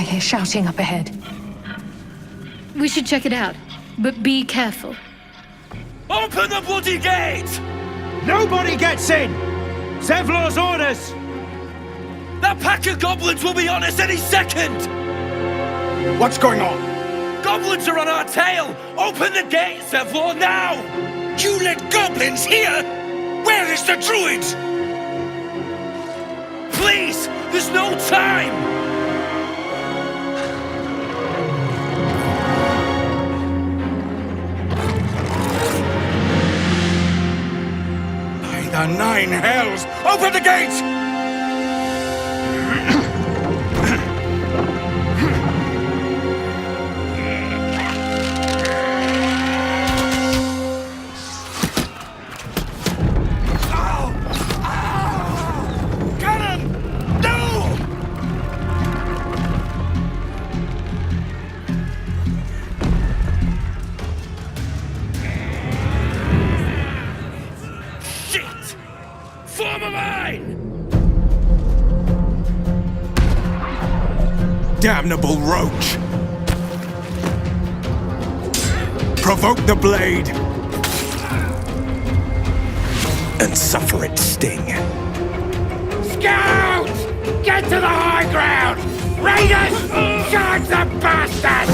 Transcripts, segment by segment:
hear shouting up ahead. We should check it out, but be careful. Open the bloody gate! Nobody gets in! Zevlor's orders! That pack of goblins will be on us any second! What's going on? Goblins are on our tail! Open the gate, Zevlor, now! You let goblins here? Where is the druid? Please! There's no time! By the nine hells! Open the gate! Damnable roach! Provoke the blade! And suffer its sting. Scouts! Get to the high ground! Raiders! Charge the bastards!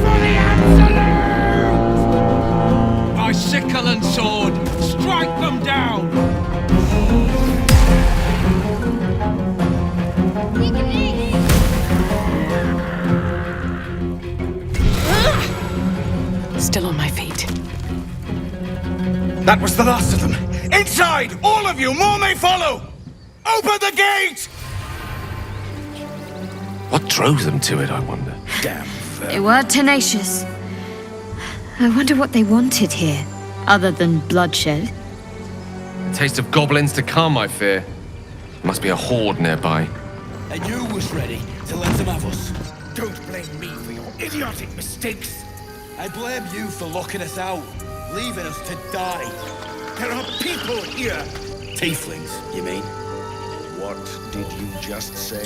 For the absolute! By sickle and sword, strike them down! Still on my feet. That was the last of them. Inside! All of you! More may follow! Open the gate! What drove them to it, I wonder? Damn. They were tenacious. I wonder what they wanted here, other than bloodshed. A taste of goblins to come, I fear. Must be a horde nearby. And you was ready to let them have us. Don't blame me for your idiotic mistakes. I blame you for locking us out, leaving us to die. There are people here. Tieflings, you mean? What did you just say?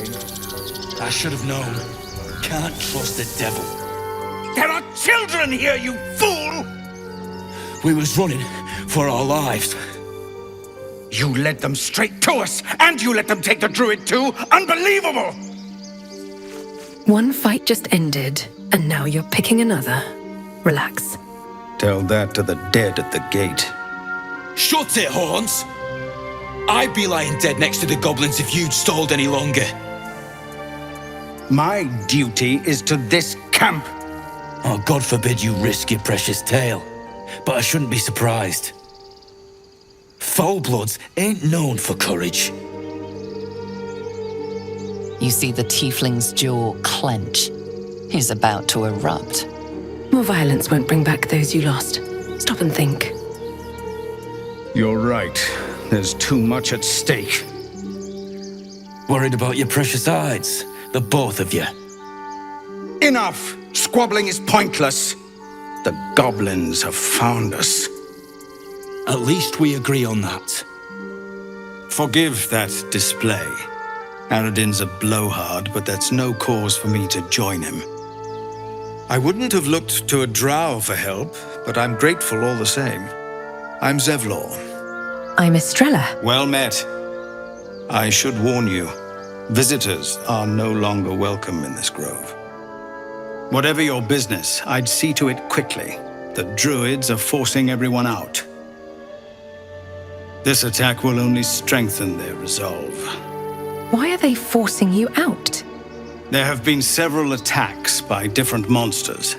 I should have known. Can't trust the devil. There are children here, you fool! We was running for our lives. You led them straight to us, and you let them take the druid too? Unbelievable! One fight just ended, and now you're picking another. Relax. Tell that to the dead at the gate. Shut it, Horns! I'd be lying dead next to the goblins if you'd stalled any longer. My duty is to this camp. Oh, God forbid you risk your precious tail. But I shouldn't be surprised. Foulbloods ain't known for courage. You see the tiefling's jaw clench. He's about to erupt. More violence won't bring back those you lost. Stop and think. You're right. There's too much at stake. Worried about your precious hides, the both of you. Enough! Squabbling is pointless. The goblins have found us. At least we agree on that. Forgive that display. Aradin's a blowhard, but that's no cause for me to join him. I wouldn't have looked to a drow for help, but I'm grateful all the same. I'm Zevlor. I'm Estrella. Well met. I should warn you, visitors are no longer welcome in this grove. Whatever your business, I'd see to it quickly. The druids are forcing everyone out. This attack will only strengthen their resolve. Why are they forcing you out? There have been several attacks by different monsters.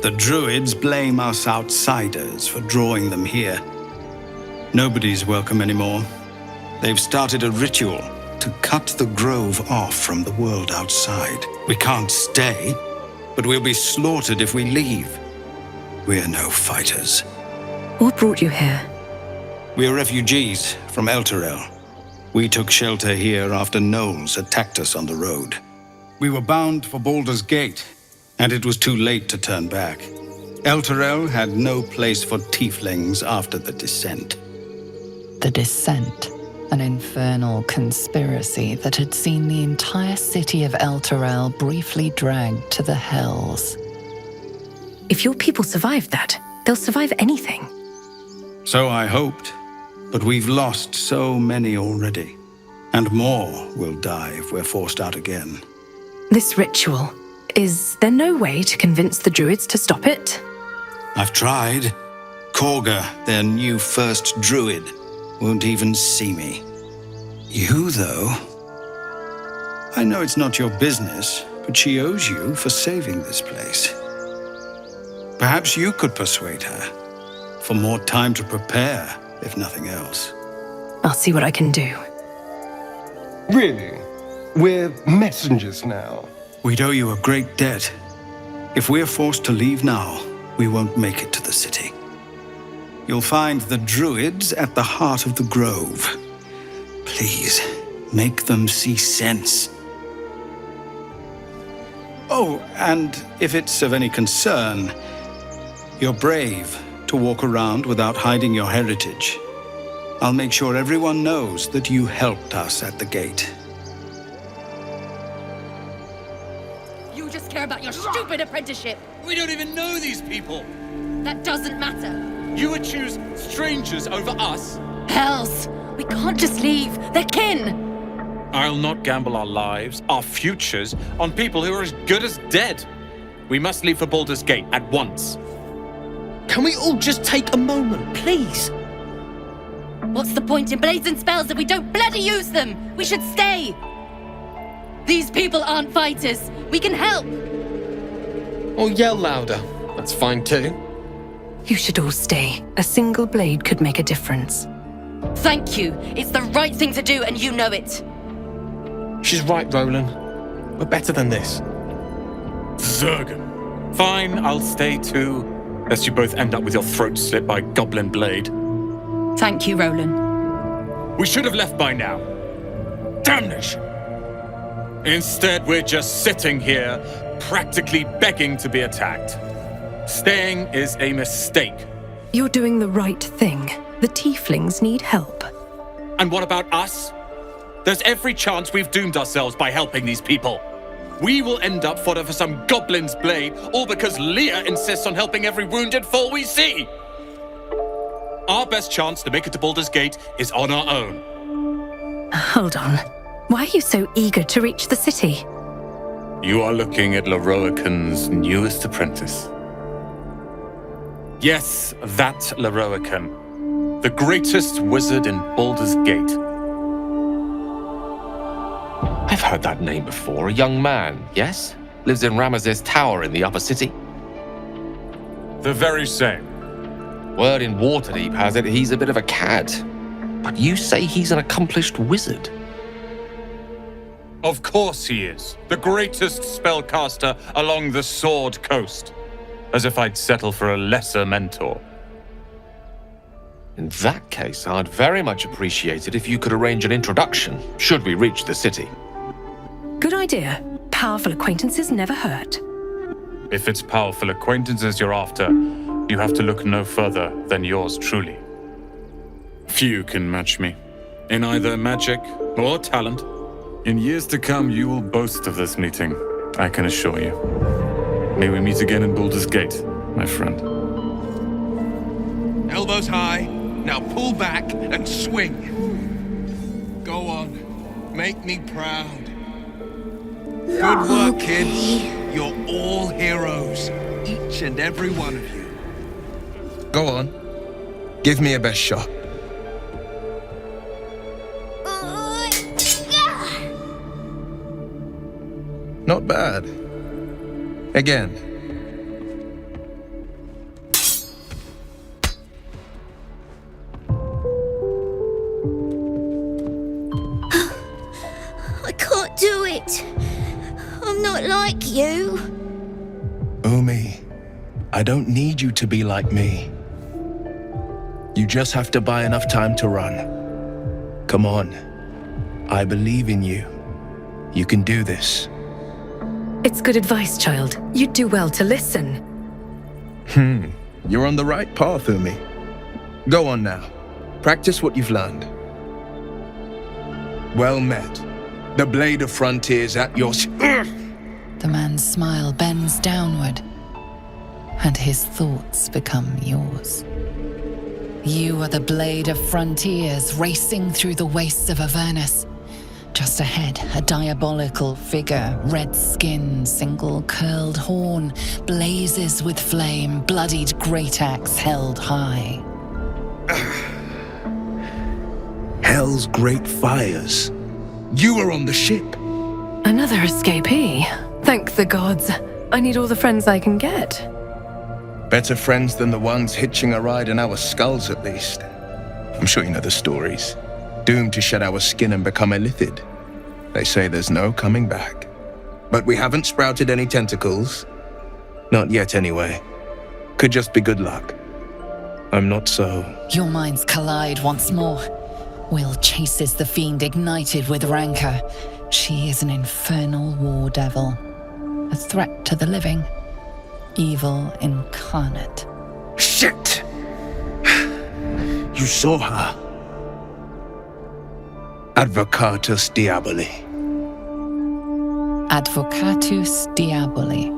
The druids blame us outsiders for drawing them here. Nobody's welcome anymore. They've started a ritual to cut the grove off from the world outside. We can't stay, but we'll be slaughtered if we leave. We're no fighters. What brought you here? We're refugees from Elturel. We took shelter here after gnolls attacked us on the road. We were bound for Baldur's Gate, and it was too late to turn back. Elturel had no place for tieflings after the descent. The descent. An infernal conspiracy that had seen the entire city of Elturel briefly dragged to the hells. If your people survive that, they'll survive anything. So I hoped, but we've lost so many already. And more will die if we're forced out again. This ritual, is there no way to convince the druids to stop it? I've tried. Kagha, their new first druid, won't even see me. You, though? I know it's not your business, but she owes you for saving this place. Perhaps you could persuade her, for more time to prepare, if nothing else. I'll see what I can do. Really? We're messengers now. We'd owe you a great debt. If we're forced to leave now, we won't make it to the city. You'll find the druids at the heart of the grove. Please, make them see sense. Oh, and if it's of any concern, you're brave to walk around without hiding your heritage. I'll make sure everyone knows that you helped us at the gate. You just care about your stupid apprenticeship. We don't even know these people. That doesn't matter. You would choose strangers over us? Hells! We can't just leave. They're kin! I'll not gamble our lives, our futures, on people who are as good as dead. We must leave for Baldur's Gate at once. Can we all just take a moment, please? What's the point in blazing spells if we don't bloody use them? We should stay! These people aren't fighters. We can help! Or yell louder. That's fine too. You should all stay. A single blade could make a difference. Thank you. It's the right thing to do, and you know it. She's right, Roland. We're better than this. Zergan. Fine, I'll stay too. Lest you both end up with your throat slit by Goblin Blade. Thank you, Roland. We should have left by now. Damnation! Instead, we're just sitting here, practically begging to be attacked. Staying is a mistake. You're doing the right thing. The tieflings need help. And what about us? There's every chance we've doomed ourselves by helping these people. We will end up fodder for some goblin's blade, all because Leah insists on helping every wounded foe we see. Our best chance to make it to Baldur's Gate is on our own. Hold on. Why are you so eager to reach the city? You are looking at Lae'zel's newest apprentice. Yes, that Lae'zel, the greatest wizard in Baldur's Gate. I've heard that name before. A young man, yes? Lives in Ramaz's tower in the upper city. The very same. Word in Waterdeep has it he's a bit of a cad. But you say he's an accomplished wizard. Of course he is. The greatest spellcaster along the Sword Coast. As if I'd settle for a lesser mentor. In that case, I'd very much appreciate it if you could arrange an introduction, should we reach the city. Good idea. Powerful acquaintances never hurt. If it's powerful acquaintances you're after, you have to look no further than yours truly. Few can match me, in either magic or talent. In years to come, you will boast of this meeting, I can assure you. May we meet again in Baldur's Gate, my friend. Elbows high. Now pull back and swing. Go on. Make me proud. Good work, kids. You're all heroes. Each and every one of you. Go on. Give me a best shot. Not bad. Again. I can't do it. I'm not like you. Umi, I don't need you to be like me. You just have to buy enough time to run. Come on. I believe in you. You can do this. It's good advice, child. You'd do well to listen. You're on the right path, Umi. Go on now. Practice what you've learned. Well met. The blade of frontiers at your... The man's smile bends downward, and his thoughts become yours. You are the blade of frontiers racing through the wastes of Avernus. Just ahead, a diabolical figure, red skin, single curled horn, blazes with flame, bloodied great axe held high. Hell's great fires. You were on the ship. Another escapee. Thank the gods. I need all the friends I can get. Better friends than the ones hitching a ride in our skulls, at least. I'm sure you know the stories. Doomed to shed our skin and become illithid. They say there's no coming back. But we haven't sprouted any tentacles. Not yet, anyway. Could just be good luck. I'm not so... Your minds collide once more. Will chases the fiend ignited with rancor. She is an infernal war devil. A threat to the living. Evil incarnate. Shit! You saw her. Advocatus Diaboli. Advocatus Diaboli.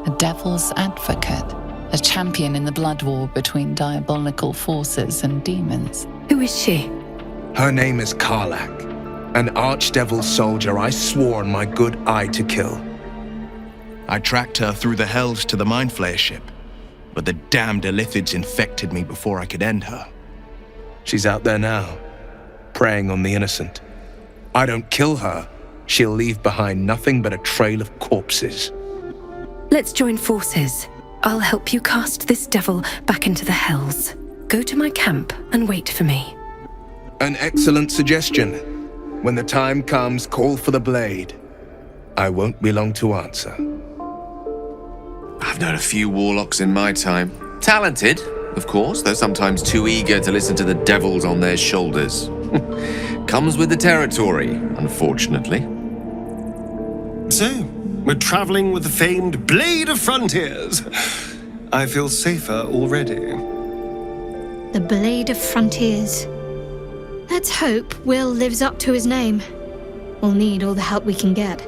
A devil's advocate. A champion in the blood war between diabolical forces and demons. Who is she? Her name is Karlach. An archdevil soldier I swore on my good eye to kill. I tracked her through the hells to the Mind Flayer ship, but the damned illithids infected me before I could end her. She's out there now, preying on the innocent. I don't kill her, she'll leave behind nothing but a trail of corpses. Let's join forces. I'll help you cast this devil back into the hells. Go to my camp and wait for me. An excellent suggestion. When the time comes, call for the blade. I won't be long to answer. I've known a few warlocks in my time. Talented, of course, though sometimes too eager to listen to the devils on their shoulders. Comes with the territory, unfortunately. So, we're traveling with the famed Blade of Frontiers. I feel safer already. The Blade of Frontiers. Let's hope Will lives up to his name. We'll need all the help we can get.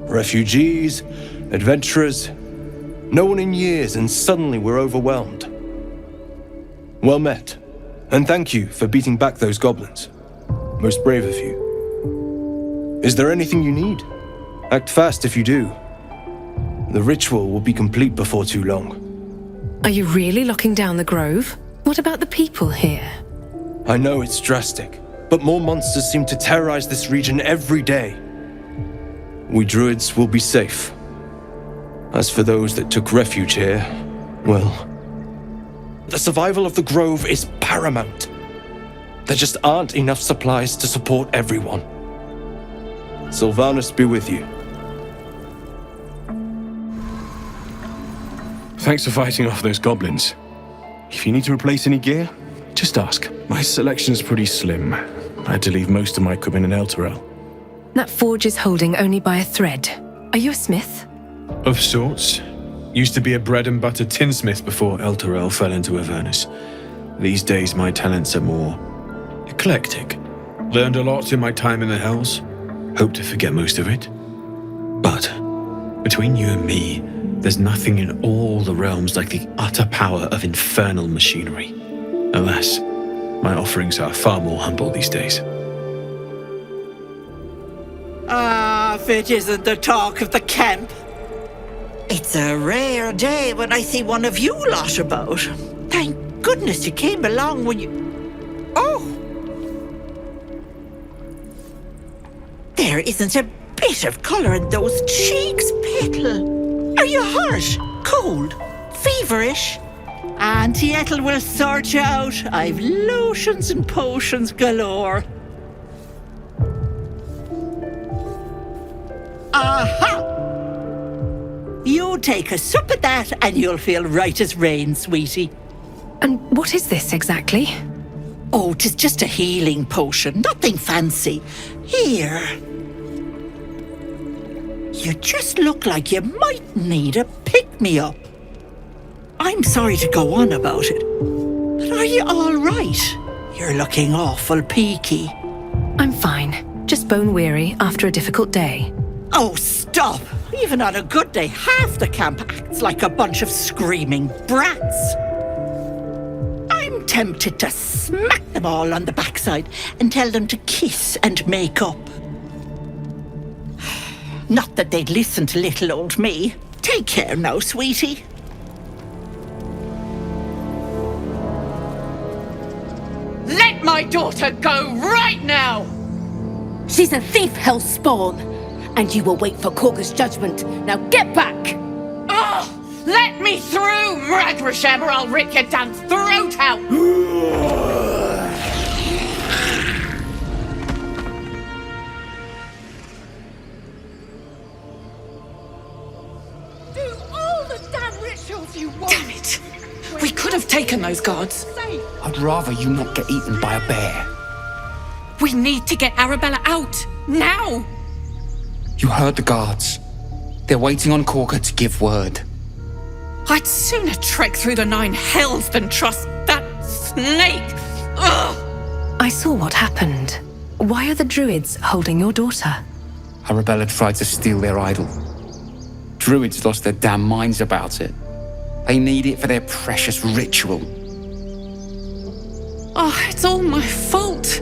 Refugees, adventurers, no one in years, and suddenly we're overwhelmed. Well met, and thank you for beating back those goblins. Most brave of you. Is there anything you need? Act fast if you do. The ritual will be complete before too long. Are you really locking down the grove? What about the people here? I know it's drastic, but more monsters seem to terrorize this region every day. We druids will be safe. As for those that took refuge here, well, the survival of the grove is paramount. There just aren't enough supplies to support everyone. Sylvanus be with you. Thanks for fighting off those goblins. If you need to replace any gear, just ask. My selection's pretty slim. I had to leave most of my equipment in Elturel. That forge is holding only by a thread. Are you a smith? Of sorts. Used to be a bread and butter tinsmith before Elturel fell into Avernus. These days my talents are more eclectic. Learned a lot in my time in the Hells. Hope to forget most of it. But between you and me, there's nothing in all the realms like the utter power of infernal machinery. Alas, my offerings are far more humble these days. If it isn't the talk of the camp. It's a rare day when I see one of you lot about. Thank goodness you came along when you... Oh! There isn't a bit of colour in those cheeks, Petal. Are you hurt? Cold? Feverish? Auntie Ethel will sort you out. I've lotions and potions galore. Aha! You take a sup of that and you'll feel right as rain, sweetie. And what is this exactly? Oh, 'tis just a healing potion, nothing fancy. Here. You just look like you might need a pick-me-up. I'm sorry to go on about it, but are you all right? You're looking awful peaky. I'm fine. Just bone weary after a difficult day. Oh, stop! Even on a good day, half the camp acts like a bunch of screaming brats. I'm tempted to smack them all on the backside and tell them to kiss and make up. Not that they'd listen to little old me. Take care now, sweetie. Let my daughter go right now! She's a thief, hellspawn, and you will wait for Kagha's judgment. Now get back! Oh, let me through, Ragrasham, or I'll rip your damn throat out! Do all the damn rituals you want! Damn it! We could have taken those guards. I'd rather you not get eaten by a bear. We need to get Arabella out, now! You heard the guards. They're waiting on Kagha to give word. I'd sooner trek through the 9 hells than trust that snake! Ugh! I saw what happened. Why are the druids holding your daughter? Arabella tried to steal their idol. Druids lost their damn minds about it. They need it for their precious ritual. Oh, it's all my fault.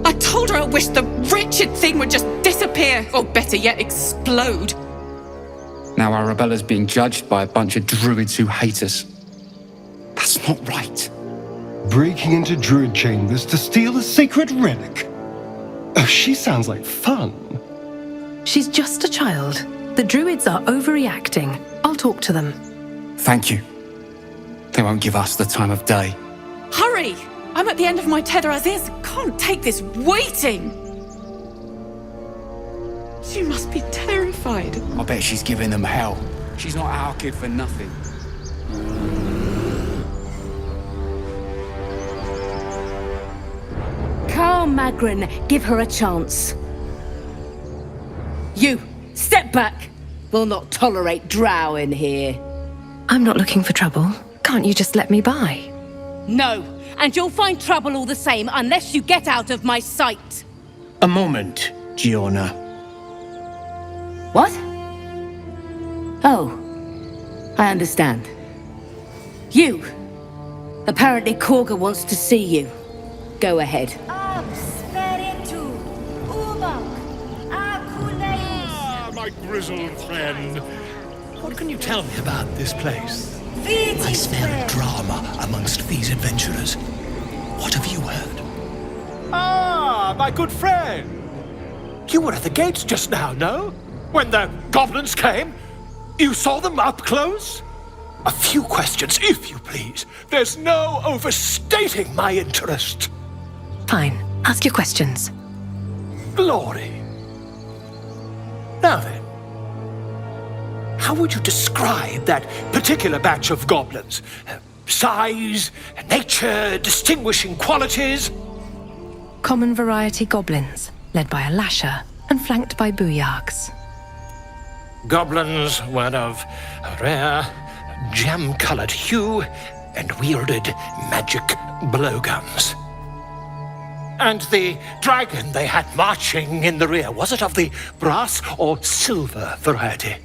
I told her I wished the wretched thing would just disappear, or better yet, explode. Now Arabella's being judged by a bunch of druids who hate us. That's not right. Breaking into druid chambers to steal a sacred relic. Oh, she sounds like fun. She's just a child. The druids are overreacting. I'll talk to them. Thank you. They won't give us the time of day. Hurry! I'm at the end of my tether as is. Can't take this waiting. She must be terrified. I bet she's giving them hell. She's not our kid for nothing. Carl Magrin, give her a chance. You, step back. We'll not tolerate drow in here. I'm not looking for trouble. Can't you just let me by? No, and you'll find trouble all the same unless you get out of my sight. A moment, Giona. What? Oh, I understand. You. Apparently Kagha wants to see you. Go ahead. Ah, my grizzled friend. What can you tell me about this place? I smell drama amongst these adventurers. What have you heard? Ah, my good friend. You were at the gates just now, no? When the goblins came? You saw them up close? A few questions, if you please. There's no overstating my interest. Fine. Ask your questions. Glory. Now then, how would you describe that particular batch of goblins? Size, nature, distinguishing qualities? Common variety goblins, led by a lasher and flanked by booyarks. Goblins were of a rare, jam-colored hue and wielded magic blowguns. And the dragon they had marching in the rear, was it of the brass or silver variety?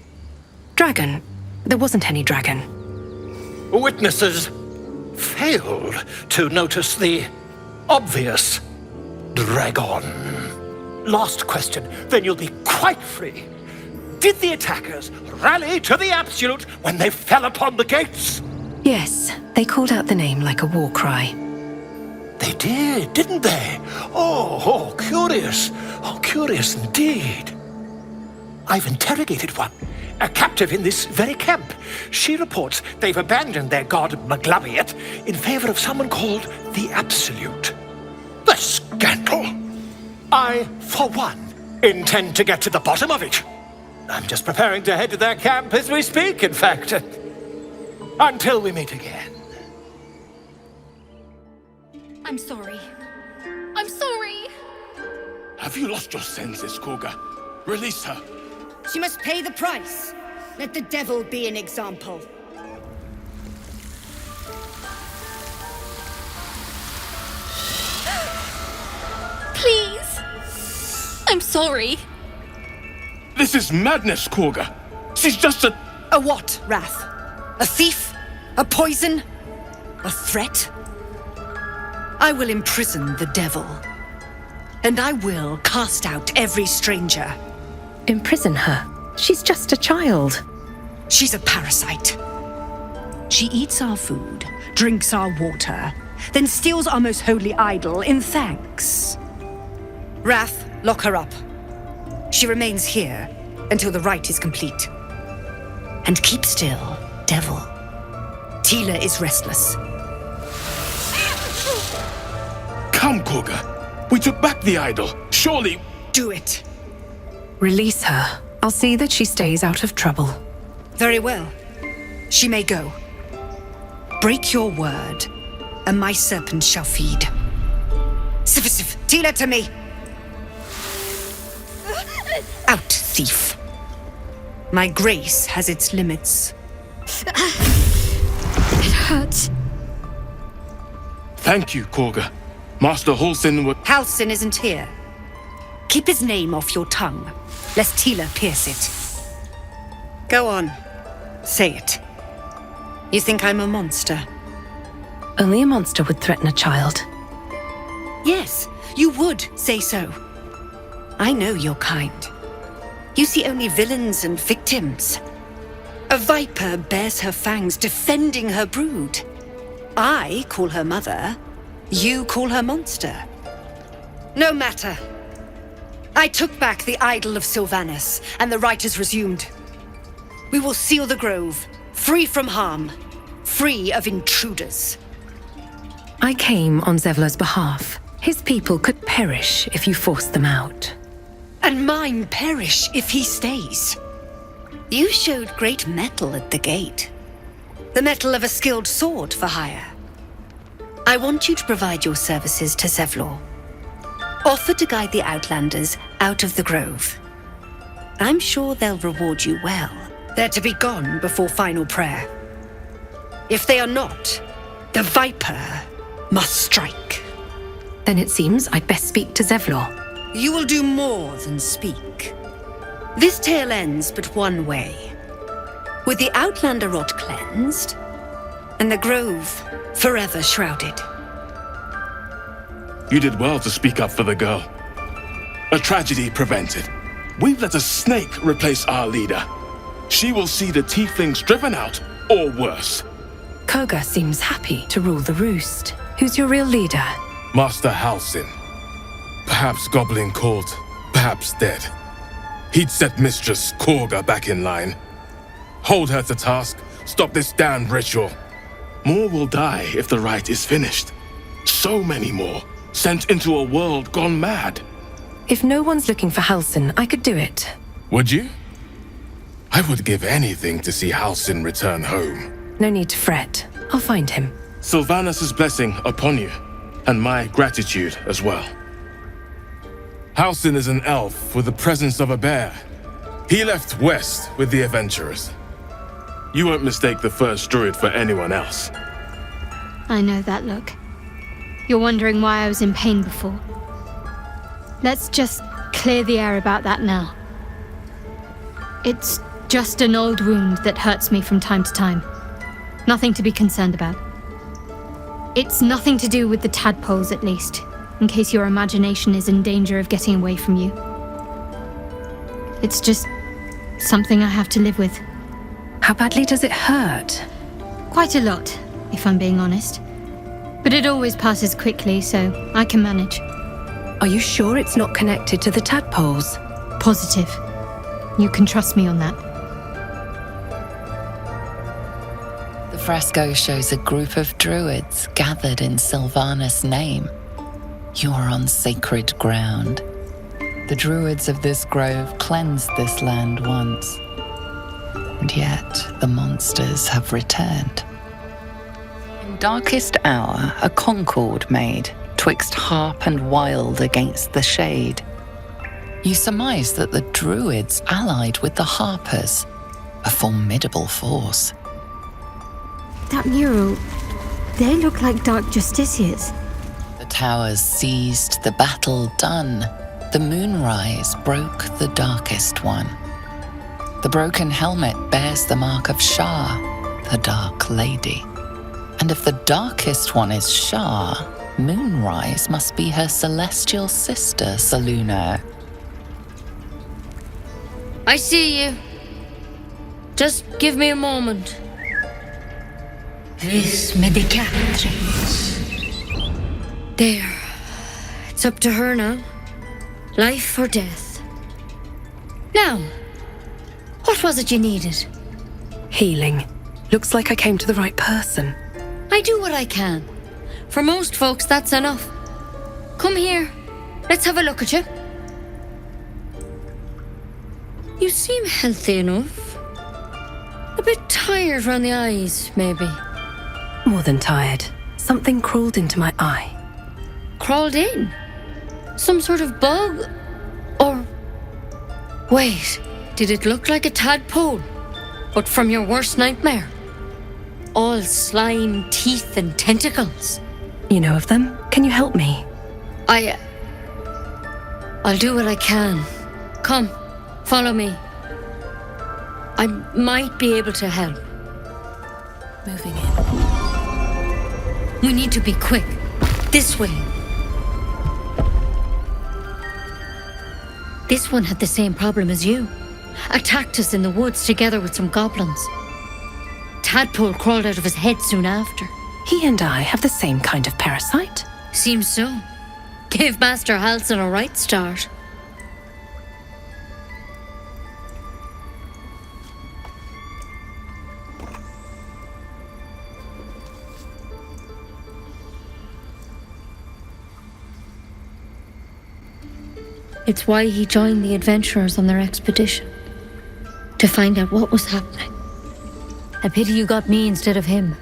Dragon? There wasn't any dragon. Witnesses failed to notice the obvious dragon. Last question, then you'll be quite free. Did the attackers rally to the absolute when they fell upon the gates? Yes, they called out the name like a war cry. They did, didn't they? Oh, curious. Oh, curious indeed. I've interrogated one, a captive in this very camp. She reports they've abandoned their god Maglabiet in favor of someone called the Absolute. The scandal! I, for one, intend to get to the bottom of it. I'm just preparing to head to their camp as we speak, in fact. Until we meet again. I'm sorry. I'm sorry. Have you lost your senses, Kagha? Release her. She must pay the price. Let the devil be an example. I'm sorry. This is madness, Kagha. She's just a... A what, Wrath? A thief? A poison? A threat? I will imprison the devil. And I will cast out every stranger. Imprison her? She's just a child. She's a parasite. She eats our food, drinks our water, then steals our most holy idol in thanks. Wrath, lock her up. She remains here until the rite is complete. And keep still, devil. Tila is restless. Come, Kagha. We took back the idol. Surely... Do it. Release her. I'll see that she stays out of trouble. Very well. She may go. Break your word, and my serpent shall feed. Sif, Tila to me! Out, thief. My grace has its limits. It hurts. Thank you, Kagha. Master Halsin would... Halsin isn't here. Keep his name off your tongue, lest Tila pierce it. Go on. Say it. You think I'm a monster? Only a monster would threaten a child. Yes, you would say so. I know your kind. You see only villains and victims. A viper bears her fangs defending her brood. I call her mother. You call her monster. No matter. I took back the idol of Sylvanas, and the rite is resumed. We will seal the grove, free from harm, free of intruders. I came on Zevlor's behalf. His people could perish if you forced them out. And mine perish if he stays. You showed great mettle at the gate. The mettle of a skilled sword for hire. I want you to provide your services to Zevlor. Offer to guide the Outlanders out of the grove. I'm sure they'll reward you well. They're to be gone before final prayer. If they are not, the Viper must strike. Then it seems I'd best speak to Zevlor. You will do more than speak. This tale ends but one way. With the Outlander rot cleansed, and the grove forever shrouded. You did well to speak up for the girl. A tragedy prevented. We've let a snake replace our leader. She will see the tieflings driven out, or worse. Kagha seems happy to rule the roost. Who's your real leader? Master Halsin. Perhaps goblin called, perhaps dead. He'd set Mistress Kagha back in line. Hold her to task, stop this damned ritual. More will die if the rite is finished. So many more, sent into a world gone mad. If no one's looking for Halsin, I could do it. Would you? I would give anything to see Halsin return home. No need to fret. I'll find him. Sylvanas' blessing upon you, and my gratitude as well. Halsin is an elf with the presence of a bear. He left west with the adventurers. You won't mistake the first druid for anyone else. I know that look. You're wondering why I was in pain before. Let's just clear the air about that now. It's just an old wound that hurts me from time to time. Nothing to be concerned about. It's nothing to do with the tadpoles, at least, in case your imagination is in danger of getting away from you. It's just something I have to live with. How badly does it hurt? Quite a lot, if I'm being honest. But it always passes quickly, so I can manage. Are you sure it's not connected to the tadpoles? Positive. You can trust me on that. The fresco shows a group of druids gathered in Sylvanas' name. You are on sacred ground. The druids of this grove cleansed this land once. And yet the monsters have returned. In darkest hour, a concord made, twixt harp and wild against the shade. You surmise that the druids allied with the harpers, a formidable force. That mural, they look like dark justiciars. The towers seized, the battle done. the moonrise broke the Darkest One. The broken helmet bears the mark of Shah, the Dark Lady. And if the Darkest One is Shah, Moonrise must be her celestial sister, Selûne. I see you. Just give me a moment. Vis medicatrix. There. It's up to her now. Life or death. Now, what was it you needed? Healing. Looks like I came to the right person. I do what I can. For most folks, that's enough. Come here. Let's have a look at you. You seem healthy enough. A bit tired round the eyes, maybe. More than tired. Something crawled into my eye. Crawled in? Some sort of bug? Or... Wait, did it look like a tadpole? But from your worst nightmare? All slime, teeth, and tentacles. You know of them? Can you help me? I'll do what I can. Come, follow me. I might be able to help. Moving in. We need to be quick. This way. This one had the same problem as you. Attacked us in the woods together with some goblins. Tadpole crawled out of his head soon after. He and I have the same kind of parasite. Seems so. Gave Master Halsin a right start. It's why he joined the adventurers on their expedition. To find out what was happening. A pity you got me instead of him.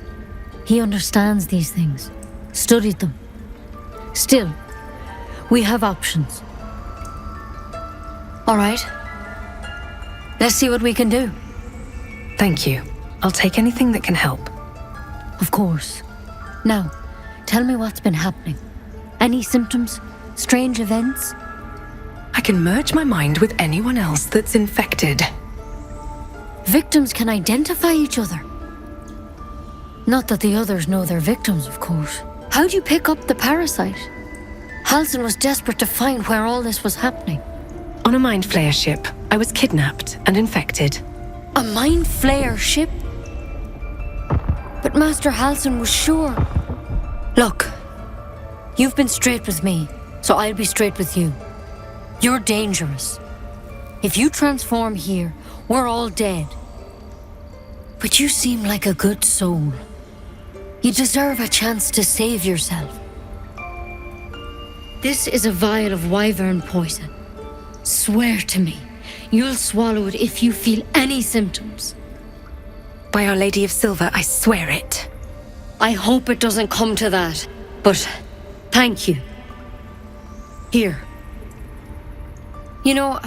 He understands these things. Studied them. Still, we have options. All right. Let's see what we can do. Thank you. I'll take anything that can help. Of course. Now, tell me what's been happening. Any symptoms? Strange events? I can merge my mind with anyone else that's infected. Victims can identify each other. Not that the others know they're victims, of course. How'd you pick up the parasite? Halsin was desperate to find where all this was happening. On a mind flayer ship, I was kidnapped and infected. A mind flayer ship? But Master Halsin was sure. Look, you've been straight with me, so I'll be straight with you. You're dangerous. If you transform here, we're all dead. But you seem like a good soul. You deserve a chance to save yourself. This is a vial of wyvern poison. Swear to me, you'll swallow it if you feel any symptoms. By Our Lady of Silver, I swear it. I hope it doesn't come to that, but thank you. Here. You know,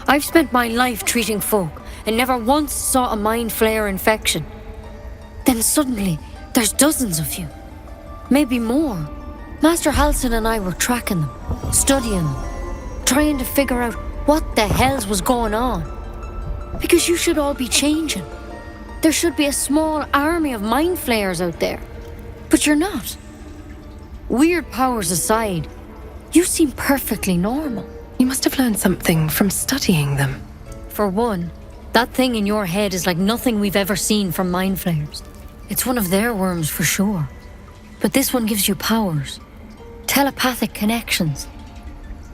I've spent my life treating folk and never once saw a mind flayer infection. Then suddenly, there's dozens of you. Maybe more. Master Halsin and I were tracking them, studying them, trying to figure out what the hells was going on. Because you should all be changing. There should be a small army of mind flayers out there. But you're not. Weird powers aside, you seem perfectly normal. You must have learned something from studying them. For one, that thing in your head is like nothing we've ever seen from mind flayers. It's one of their worms for sure. But this one gives you powers. Telepathic connections.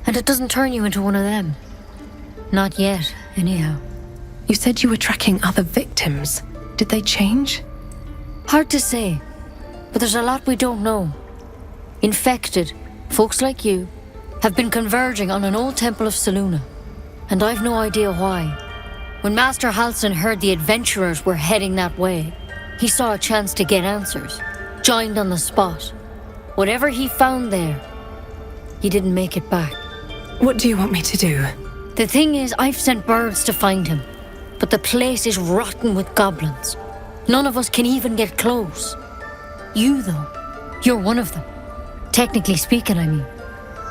And it doesn't turn you into one of them. Not yet, anyhow. You said you were tracking other victims. Did they change? Hard to say. But there's a lot we don't know. Infected, folks like you, have been converging on an old temple of Selûne. And I've no idea why. When Master Halsin heard the adventurers were heading that way, he saw a chance to get answers. Joined on the spot. Whatever he found there, he didn't make it back. What do you want me to do? The thing is, I've sent birds to find him. But the place is rotten with goblins. None of us can even get close. You, though, you're one of them. Technically speaking, I mean.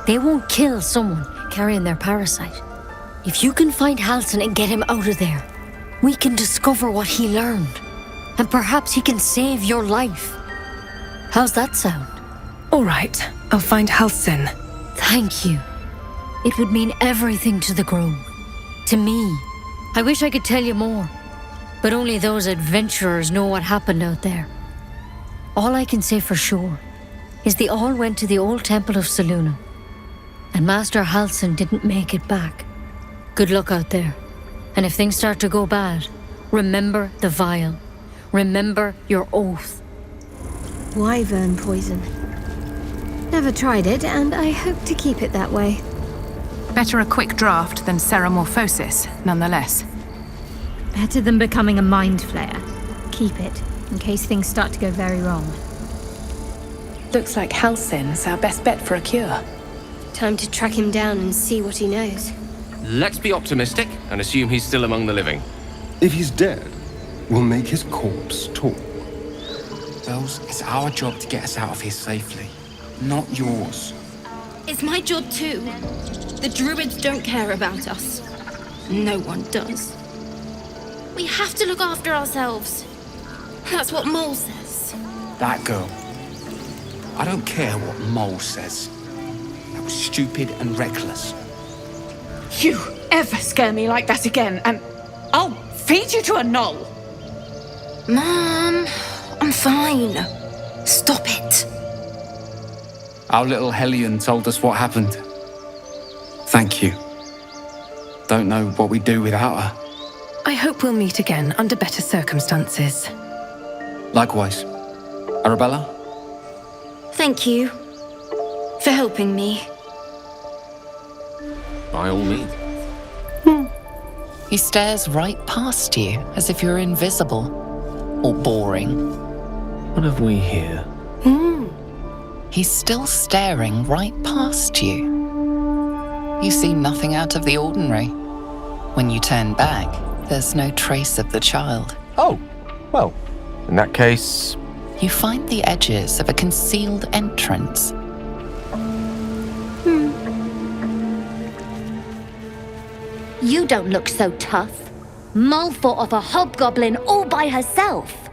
They won't kill someone carrying their parasite. If you can find Halsin and get him out of there, we can discover what he learned. And perhaps he can save your life. How's that sound? All right, I'll find Halsin. Thank you. It would mean everything to the Grove. To me. I wish I could tell you more. But only those adventurers know what happened out there. All I can say for sure is they all went to the old temple of Selûne. And Master Halsin didn't make it back. Good luck out there. And if things start to go bad, remember the vial. Remember your oath. Wyvern poison. Never tried it, and I hope to keep it that way. Better a quick draft than ceramorphosis, nonetheless. Better than becoming a mind flayer. Keep it, in case things start to go very wrong. Looks like Halsin's our best bet for a cure. Time to track him down and see what he knows. Let's be optimistic and assume he's still among the living. If he's dead, we'll make his corpse talk. Bells, it's our job to get us out of here safely, not yours. It's my job too. The druids don't care about us. No one does. We have to look after ourselves. That's what Mole says. That girl. I don't care what Mole says. That was stupid and reckless. You ever scare me like that again, and I'll feed you to a gnoll. Mom, I'm fine. Stop it. Our little Hellion told us what happened. Thank you. Don't know what we'd do without her. I hope we'll meet again under better circumstances. Likewise. Arabella? Thank you for helping me. By all means. He stares right past you, as if you're invisible. Or boring. What have we here? He's still staring right past you. You see nothing out of the ordinary. When you turn back, there's no trace of the child. Oh, well, in that case... You find the edges of a concealed entrance. You don't look so tough. Mole fought off a hobgoblin all by herself.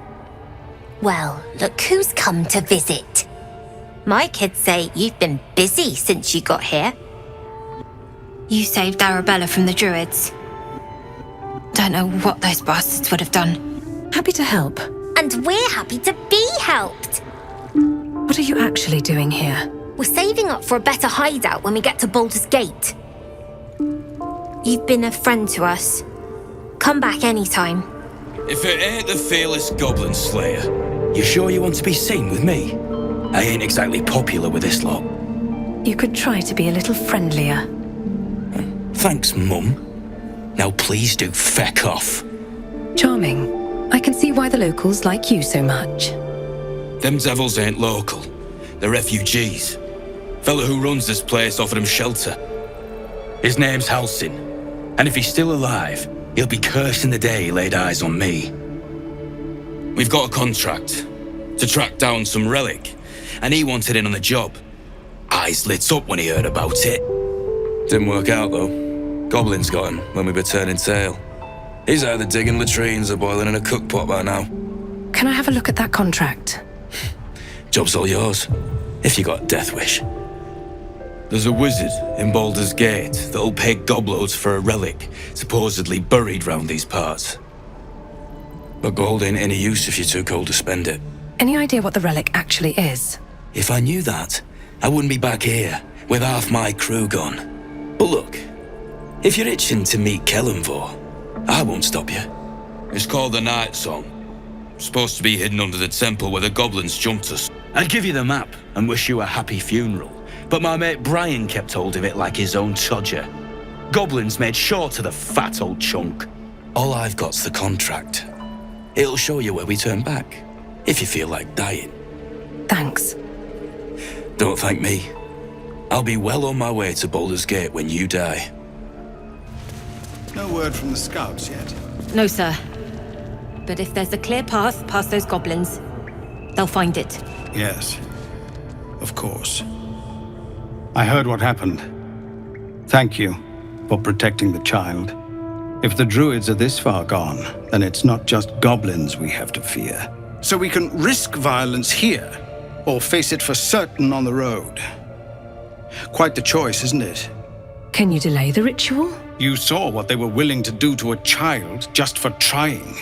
Well, look who's come to visit. My kids say you've been busy since you got here. You saved Arabella from the druids. Don't know what those bastards would have done. Happy to help. And we're happy to be helped. What are you actually doing here? We're saving up for a better hideout when we get to Baldur's Gate. You've been a friend to us. Come back anytime. If it ain't the fearless goblin slayer, you sure you want to be seen with me? I ain't exactly popular with this lot. You could try to be a little friendlier. Thanks, Mum. Now please do feck off. Charming. I can see why the locals like you so much. Them devils ain't local. They're refugees. Fella who runs this place offered them shelter. His name's Halsin, and if he's still alive, he'll be cursing the day he laid eyes on me. We've got a contract to track down some relic, and he wanted in on the job. Eyes lit up when he heard about it. Didn't work out, though. Goblins got him when we were turning tail. He's either digging latrines or boiling in a cookpot by now. Can I have a look at that contract? Job's all yours, if you got a death wish. There's a wizard in Baldur's Gate that'll pay gobloads for a relic supposedly buried round these parts. But gold ain't any use if you're too cold to spend it. Any idea what the relic actually is? If I knew that, I wouldn't be back here with half my crew gone. But look, if you're itching to meet Kellenvor, I won't stop you. It's called the Night Song. Supposed to be hidden under the temple where the goblins jumped us. I'd give you the map and wish you a happy funeral, but my mate Brian kept hold of it like his own todger. Goblins made sure to the fat old chunk. All I've got's the contract. It'll show you where we turn back, if you feel like dying. Thanks. Don't thank me. I'll be well on my way to Baldur's Gate when you die. No word from the scouts yet? No, sir. But if there's a clear path past those goblins, they'll find it. Yes, of course. I heard what happened. Thank you for protecting the child. If the druids are this far gone, then it's not just goblins we have to fear. So we can risk violence here, or face it for certain on the road. Quite the choice, isn't it? Can you delay the ritual? You saw what they were willing to do to a child just for trying.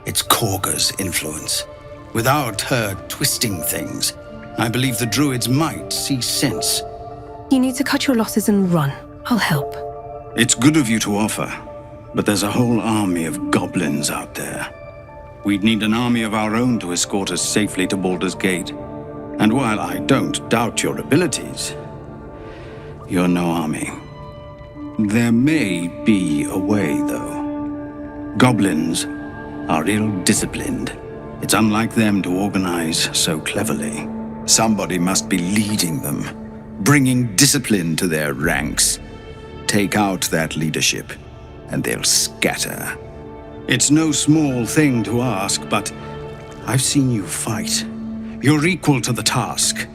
It's Kagha's influence. Without her twisting things, I believe the druids might see sense. You need to cut your losses and run. I'll help. It's good of you to offer, but there's a whole army of goblins out there. We'd need an army of our own to escort us safely to Baldur's Gate. And while I don't doubt your abilities, you're no army. There may be a way, though. Goblins are ill-disciplined. It's unlike them to organize so cleverly. Somebody must be leading them, bringing discipline to their ranks. Take out that leadership, and they'll scatter. It's no small thing to ask, but I've seen you fight. You're equal to the task.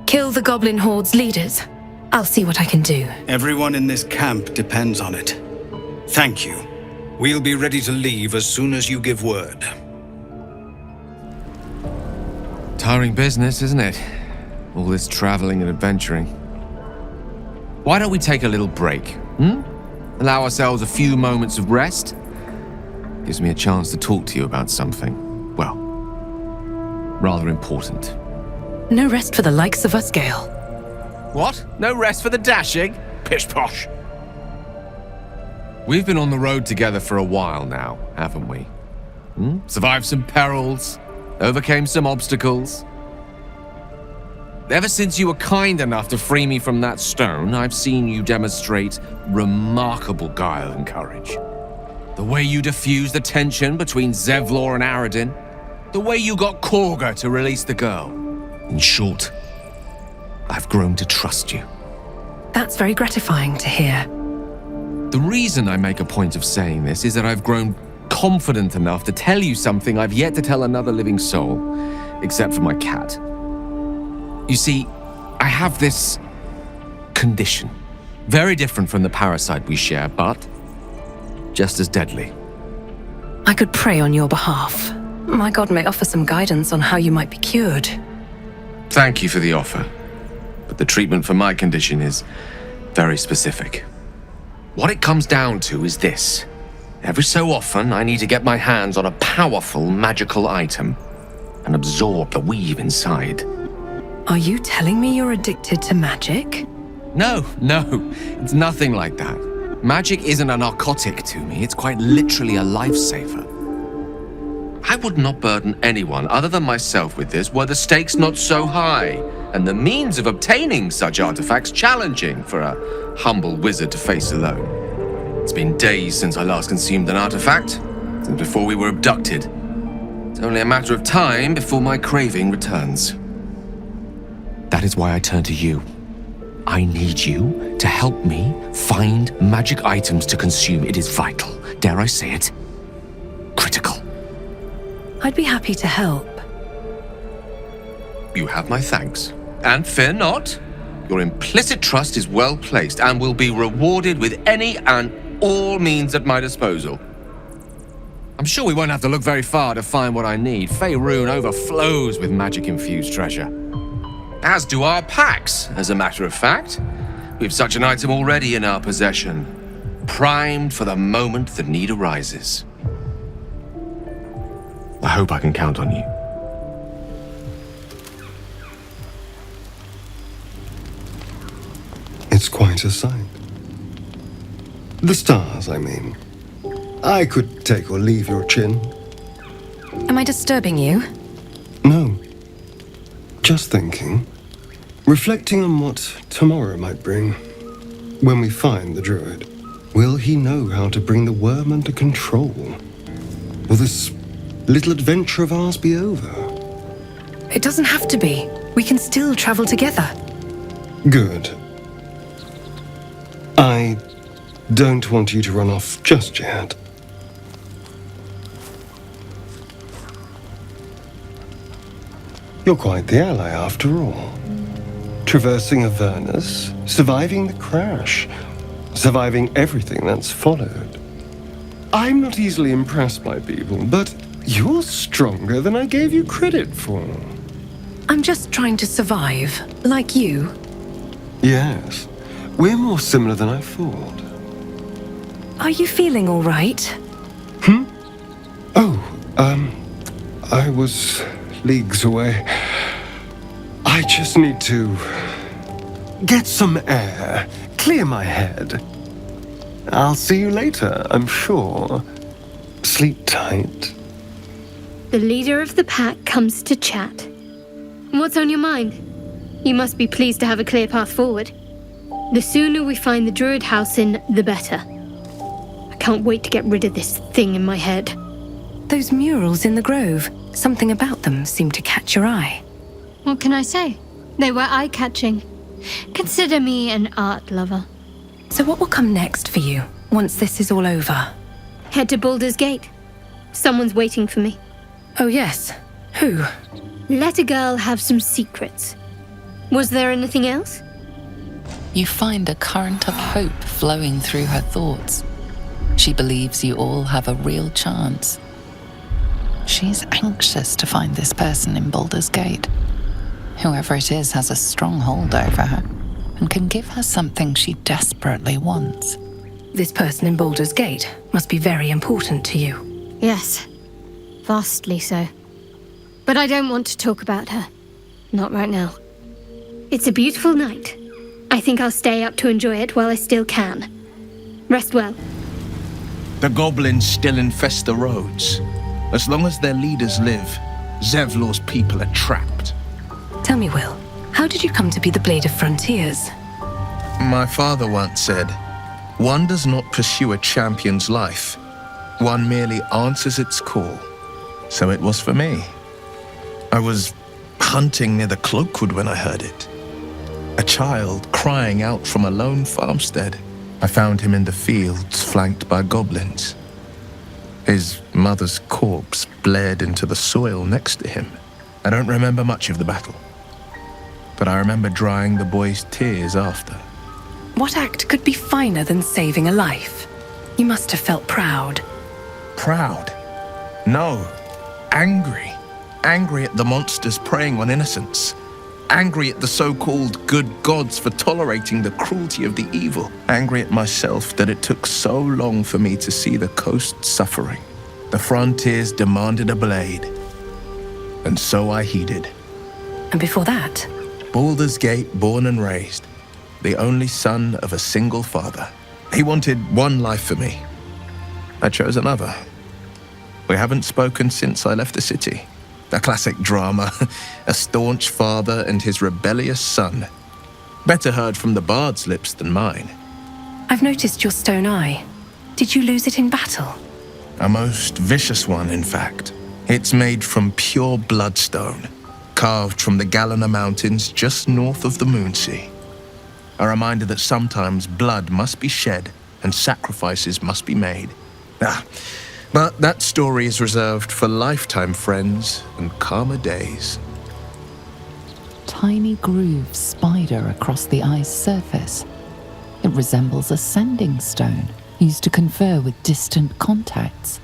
Kill the goblin horde's leaders. I'll see what I can do. Everyone in this camp depends on it. Thank you. We'll be ready to leave as soon as you give word. Tiring business, isn't it? All this traveling and adventuring. Why don't we take a little break, Allow ourselves a few moments of rest? Gives me a chance to talk to you about something, well, rather important. No rest for the likes of us, Gale. What? No rest for the dashing? Pish posh. We've been on the road together for a while now, haven't we? Survived some perils, overcame some obstacles. Ever since you were kind enough to free me from that stone, I've seen you demonstrate remarkable guile and courage. The way you diffused the tension between Zevlor and Aradin, the way you got Kagha to release the girl. In short, I've grown to trust you. That's very gratifying to hear. The reason I make a point of saying this is that I've grown confident enough to tell you something I've yet to tell another living soul, except for my cat. You see, I have this condition. Very different from the parasite we share, but just as deadly. I could pray on your behalf. My god may offer some guidance on how you might be cured. Thank you for the offer, but the treatment for my condition is very specific. What it comes down to is this. Every so often, I need to get my hands on a powerful magical item and absorb the weave inside. Are you telling me you're addicted to magic? No, it's nothing like that. Magic isn't a narcotic to me, it's quite literally a lifesaver. I would not burden anyone other than myself with this were the stakes not so high, and the means of obtaining such artifacts challenging for a humble wizard to face alone. It's been days since I last consumed an artifact, since before we were abducted. It's only a matter of time before my craving returns. That is why I turn to you. I need you to help me find magic items to consume. It is vital, dare I say it, critical. I'd be happy to help. You have my thanks. And fear not, your implicit trust is well placed and will be rewarded with any and all means at my disposal. I'm sure we won't have to look very far to find what I need. Faerun overflows with magic-infused treasure. As do our packs, as a matter of fact. We've such an item already in our possession, primed for the moment the need arises. I hope I can count on you. It's quite a sight. The stars, I mean. I could take or leave your chin. Am I disturbing you? No. Just thinking. Reflecting on what tomorrow might bring. When we find the druid, will he know how to bring the worm under control? Will this little adventure of ours be over? It doesn't have to be. We can still travel together. Good. I don't want you to run off just yet. You're quite the ally after all. traversing Avernus, surviving the crash, surviving everything that's followed. I'm not easily impressed by people, but you're stronger than I gave you credit for. I'm just trying to survive, like you. Yes, we're more similar than I thought. Are you feeling all right? I was leagues away. I just need to get some air, clear my head. I'll see you later, I'm sure. Sleep tight. The leader of the pack comes to chat. What's on your mind? You must be pleased to have a clear path forward. The sooner we find the druid Halsin, the better. I can't wait to get rid of this thing in my head. Those murals in the grove, something about them seemed to catch your eye. What can I say? They were eye-catching. Consider me an art lover. So what will come next for you, once this is all over? Head to Baldur's Gate. Someone's waiting for me. Oh yes. Who? Let a girl have some secrets. Was there anything else? You find a current of hope flowing through her thoughts. She believes you all have a real chance. She's anxious to find this person in Baldur's Gate. Whoever it is has a strong hold over her and can give her something she desperately wants. This person in Baldur's Gate must be very important to you. Yes, vastly so. But I don't want to talk about her. Not right now. It's a beautiful night. I think I'll stay up to enjoy it while I still can. Rest well. The goblins still infest the roads. As long as their leaders live, Zevlor's people are trapped. Tell me, Will, how did you come to be the Blade of Frontiers? My father once said, "One does not pursue a champion's life. One merely answers its call." So it was for me. I was hunting near the Cloakwood when I heard it. A child crying out from a lone farmstead. I found him in the fields, flanked by goblins. His mother's corpse bled into the soil next to him. I don't remember much of the battle, but I remember drying the boy's tears after. What act could be finer than saving a life? You must have felt proud. Proud? No. Angry. Angry at the monsters preying on innocents. Angry at the so-called good gods for tolerating the cruelty of the evil. Angry at myself that it took so long for me to see the coast suffering. The frontiers demanded a blade. And so I heeded. And before that? Baldur's Gate, born and raised. The only son of a single father. He wanted one life for me. I chose another. We haven't spoken since I left the city. A classic drama. A staunch father and his rebellious son. Better heard from the bard's lips than mine. I've noticed your stone eye. Did you lose it in battle? A most vicious one, in fact. It's made from pure bloodstone, carved from the Galena Mountains just north of the Moonsea. A reminder that sometimes blood must be shed and sacrifices must be made. But that story is reserved for lifetime friends and calmer days. Tiny grooves spider across the eye's surface. It resembles a sending stone used to confer with distant contacts.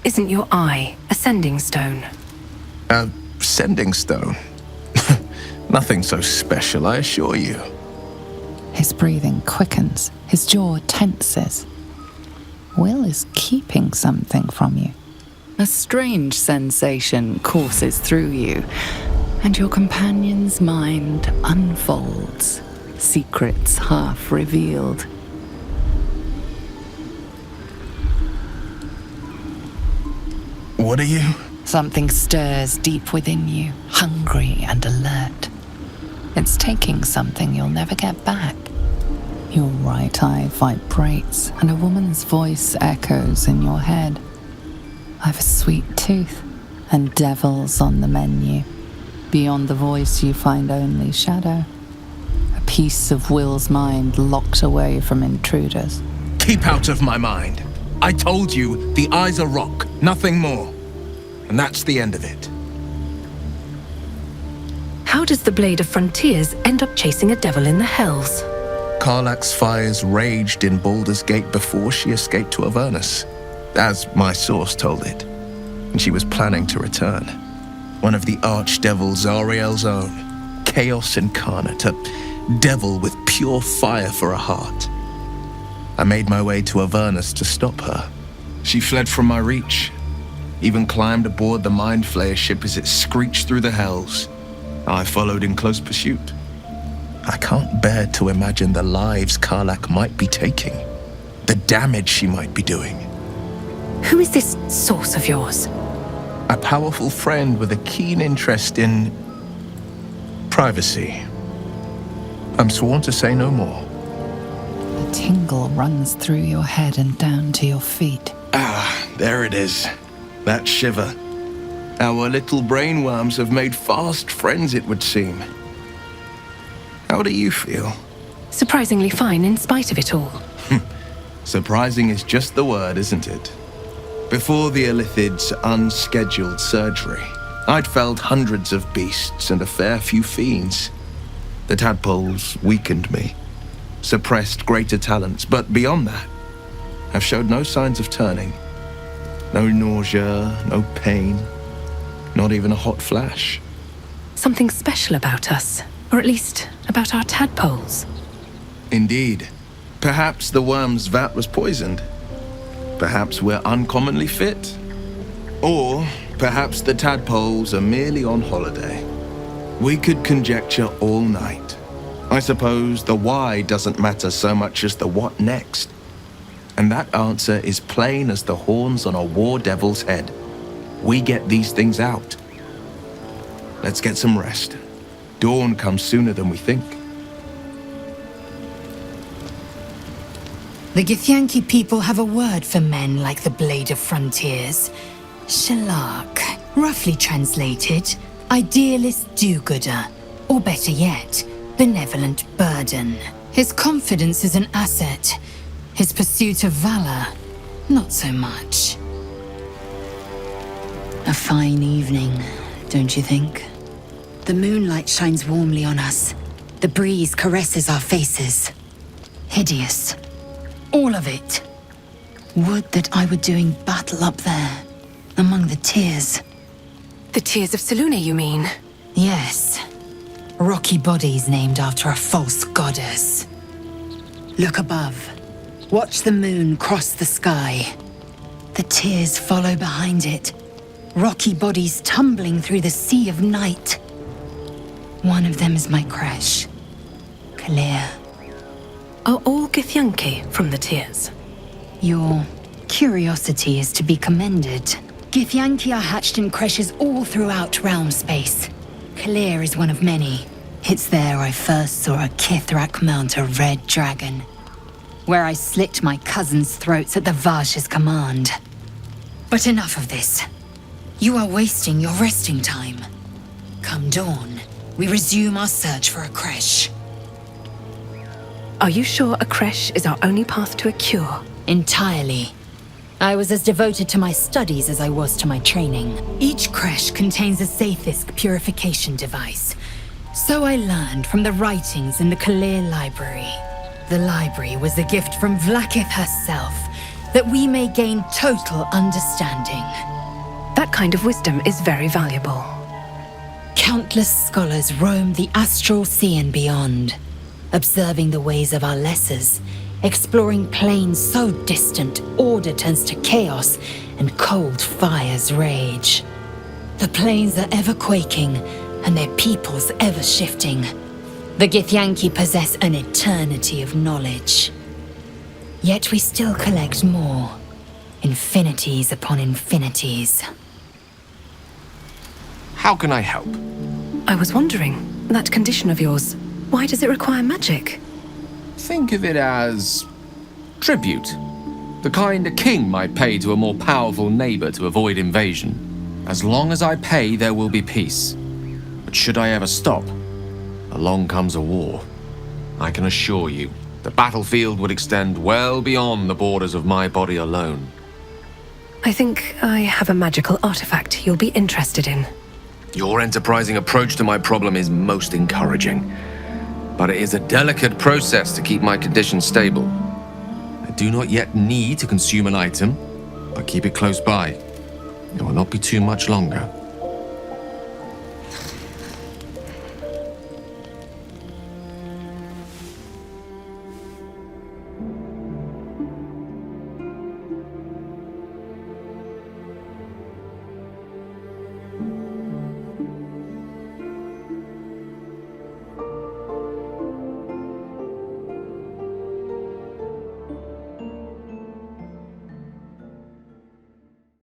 Isn't your eye a sending stone? A sending stone? Nothing so special, I assure you. His breathing quickens, his jaw tenses. Will is keeping something from you. A strange sensation courses through you, and your companion's mind unfolds, secrets half revealed. What are you? Something stirs deep within you, hungry and alert. It's taking something you'll never get back. Your right eye vibrates, and a woman's voice echoes in your head. I've a sweet tooth, and devils on the menu. Beyond the voice, you find only shadow. A piece of Will's mind locked away from intruders. Keep out of my mind. I told you, the eye's a rock, nothing more. And that's the end of it. How How does the Blade of Frontiers end up chasing a devil in the hells? Karlach's fires raged in Baldur's Gate before she escaped to Avernus, as my source told it, and she was planning to return. One of the archdevils Zariel's own, chaos incarnate, a devil with pure fire for a heart. I made my way to Avernus to stop her. She fled from my reach, even climbed aboard the Mind Flayer ship as it screeched through the hells. I followed in close pursuit. I can't bear to imagine the lives Karlach might be taking, the damage she might be doing. Who is this source of yours? A powerful friend with a keen interest in privacy. I'm sworn to say no more. A tingle runs through your head and down to your feet. Ah, there it is. That shiver. Our little brainworms have made fast friends, it would seem. How do you feel? Surprisingly fine in spite of it all. Surprising is just the word, isn't it? Before the Illithid's unscheduled surgery, I'd felled hundreds of beasts and a fair few fiends. The tadpoles weakened me, suppressed greater talents, but beyond that, I've showed no signs of turning. No nausea, no pain, not even a hot flash. Something special about us, or at least about our tadpoles. Indeed. Perhaps the worm's vat was poisoned. Perhaps we're uncommonly fit. Or perhaps the tadpoles are merely on holiday. We could conjecture all night. I suppose the why doesn't matter so much as the what next. And that answer is plain as the horns on a war devil's head. We get these things out. Let's get some rest. Dawn comes sooner than we think. The Githyanki people have a word for men like the Blade of Frontiers. Shalak, roughly translated, idealist do-gooder, or better yet, benevolent burden. His confidence is an asset. His pursuit of valor, not so much. A fine evening, don't you think? The moonlight shines warmly on us. The breeze caresses our faces. Hideous. All of it. Would that I were doing battle up there, among the tears. The tears of Selûne, you mean? Yes. Rocky bodies named after a false goddess. Look above. Watch the moon cross the sky. The tears follow behind it. Rocky bodies tumbling through the sea of night. One of them is my crush, Kalir. Are all Githyanki from the tears? Your curiosity is to be commended. Githyanki are hatched in creches all throughout realm space. Kalir is one of many. It's there I first saw a Kithrak mount a red dragon, where I slit my cousins' throats at the Vash's command. But enough of this. You are wasting your resting time. Come dawn, we resume our search for a creche. Are you sure a creche is our only path to a cure? Entirely. I was as devoted to my studies as I was to my training. Each creche contains a Zaithisk purification device. So I learned from the writings in the Kalir library. The library was a gift from Vlaakith herself, that we may gain total understanding. That kind of wisdom is very valuable. Countless scholars roam the astral sea and beyond, observing the ways of our lessers, exploring planes so distant order turns to chaos and cold fires rage. The planes are ever quaking and their peoples ever shifting. The Githyanki possess an eternity of knowledge. Yet we still collect more, infinities upon infinities. How can I help? I was wondering, that condition of yours, why does it require magic? Think of it as tribute. The kind a king might pay to a more powerful neighbor to avoid invasion. As long as I pay, there will be peace. But should I ever stop, along comes a war. I can assure you, the battlefield would extend well beyond the borders of my body alone. I think I have a magical artifact you'll be interested in. Your enterprising approach to my problem is most encouraging. But it is a delicate process to keep my condition stable. I do not yet need to consume an item, but keep it close by. It will not be too much longer.